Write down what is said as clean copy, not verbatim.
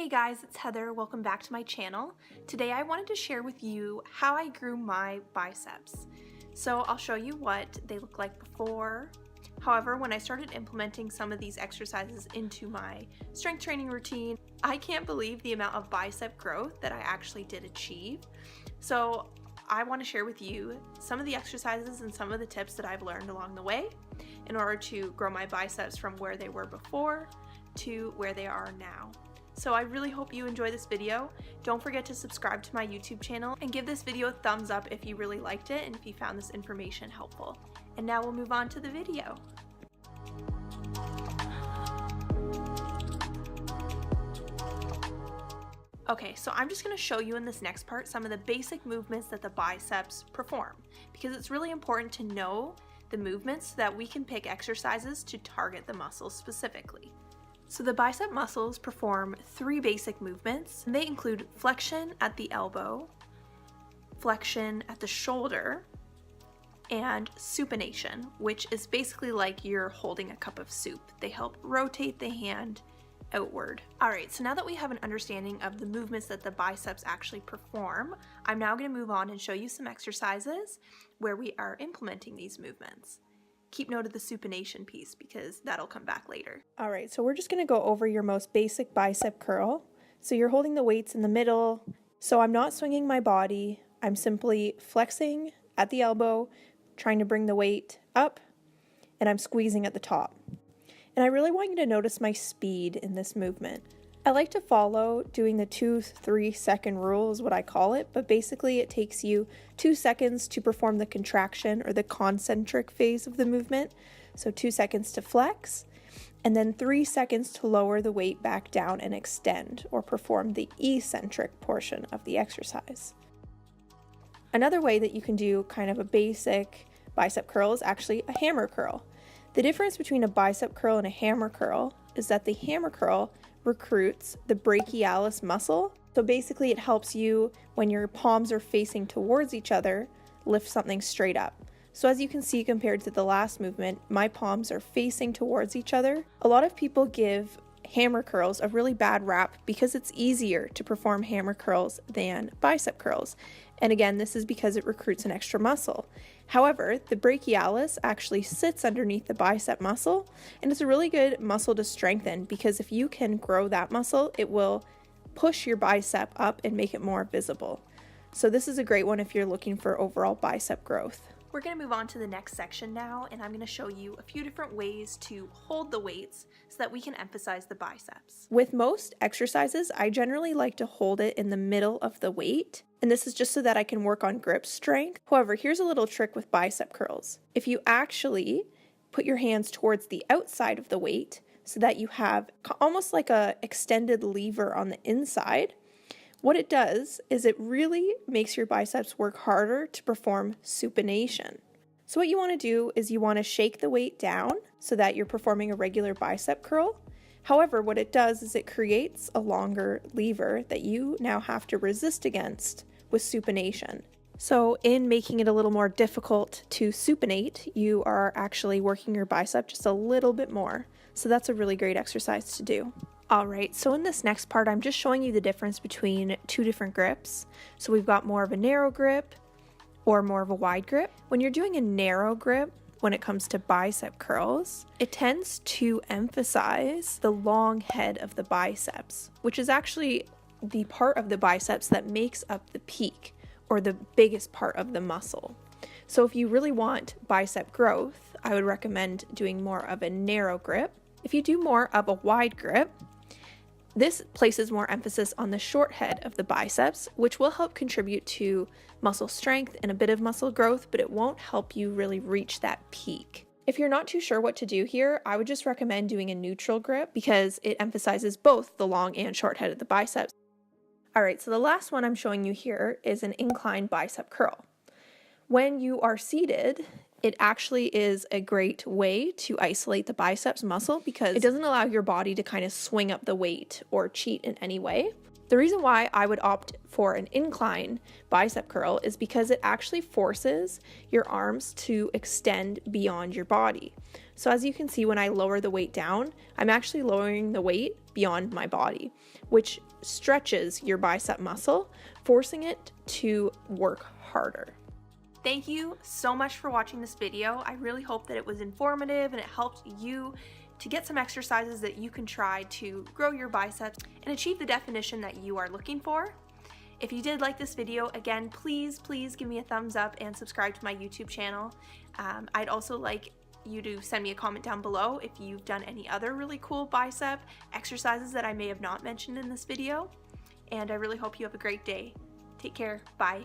Hey guys, it's Heather. Welcome back to my channel. Today I wanted to share with you how I grew my biceps. So I'll show you what they look like before. However, when I started implementing some of these exercises into my strength training routine, I can't believe the amount of bicep growth that I actually did achieve. So I want to share with you some of the exercises and some of the tips that I've learned along the way in order to grow my biceps from where they were before to where they are now. So I really hope you enjoy this video. Don't forget to subscribe to my YouTube channel and give this video a thumbs up if you really liked it and if you found this information helpful. And now we'll move on to the video. Okay, so I'm just going to show you in this next part some of the basic movements that the biceps perform, because it's really important to know the movements so that we can pick exercises to target the muscles specifically. So the bicep muscles perform three basic movements. They include flexion at the elbow, flexion at the shoulder, and supination, which is basically like you're holding a cup of soup. They help rotate the hand outward. Alright, so now that we have an understanding of the movements that the biceps actually perform, I'm now going to move on and show you some exercises where we are implementing these movements. Keep note of the supination piece because that'll come back later. Alright, so we're just going to go over your most basic bicep curl. So you're holding the weights in the middle. So I'm not swinging my body. I'm simply flexing at the elbow, trying to bring the weight up, and I'm squeezing at the top. And I really want you to notice my speed in this movement. I like to follow doing the 2-3 second rule is what I call it, but basically it takes you 2 seconds to perform the contraction or the concentric phase of the movement. So 2 seconds to flex, and then 3 seconds to lower the weight back down and extend or perform the eccentric portion of the exercise. Another way that you can do kind of a basic bicep curl is actually a hammer curl. The difference between a bicep curl and a hammer curl is that the hammer curl recruits the brachialis muscle. So basically it helps you, when your palms are facing towards each other, lift something straight up. So as you can see, compared to the last movement, my palms are facing towards each other. A lot of people give hammer curls a really bad rap because it's easier to perform hammer curls than bicep curls. And again, this is because it recruits an extra muscle. However, the brachialis actually sits underneath the bicep muscle, and it's a really good muscle to strengthen because if you can grow that muscle, it will push your bicep up and make it more visible. So this is a great one if you're looking for overall bicep growth. We're going to move on to the next section now, and I'm going to show you a few different ways to hold the weights so that we can emphasize the biceps. With most exercises, I generally like to hold it in the middle of the weight, and this is just so that I can work on grip strength. However, here's a little trick with bicep curls. If you actually put your hands towards the outside of the weight so that you have almost like a extended lever on the inside, what it does is it really makes your biceps work harder to perform supination. So what you want to do is you want to shake the weight down so that you're performing a regular bicep curl. However, what it does is it creates a longer lever that you now have to resist against with supination. So in making it a little more difficult to supinate, you are actually working your bicep just a little bit more. So that's a really great exercise to do. Alright, so in this next part, I'm just showing you the difference between two different grips. So we've got more of a narrow grip or more of a wide grip. When you're doing a narrow grip, when it comes to bicep curls, it tends to emphasize the long head of the biceps, which is actually the part of the biceps that makes up the peak or the biggest part of the muscle. So if you really want bicep growth, I would recommend doing more of a narrow grip. If you do more of a wide grip, this places more emphasis on the short head of the biceps, which will help contribute to muscle strength and a bit of muscle growth, but it won't help you really reach that peak. If you're not too sure what to do here, I would just recommend doing a neutral grip because it emphasizes both the long and short head of the biceps. Alright, so the last one I'm showing you here is an incline bicep curl. When you are seated, it actually is a great way to isolate the biceps muscle because it doesn't allow your body to kind of swing up the weight or cheat in any way. The reason why I would opt for an incline bicep curl is because it actually forces your arms to extend beyond your body. So as you can see, when I lower the weight down, I'm actually lowering the weight beyond my body, which stretches your bicep muscle, forcing it to work harder. Thank you so much for watching this video. I really hope that it was informative and it helped you to get some exercises that you can try to grow your biceps and achieve the definition that you are looking for. If you did like this video, again, please give me a thumbs up and subscribe to my YouTube channel. I'd also like you to send me a comment down below if you've done any other really cool bicep exercises that I may have not mentioned in this video. And I really hope you have a great day. Take care. Bye.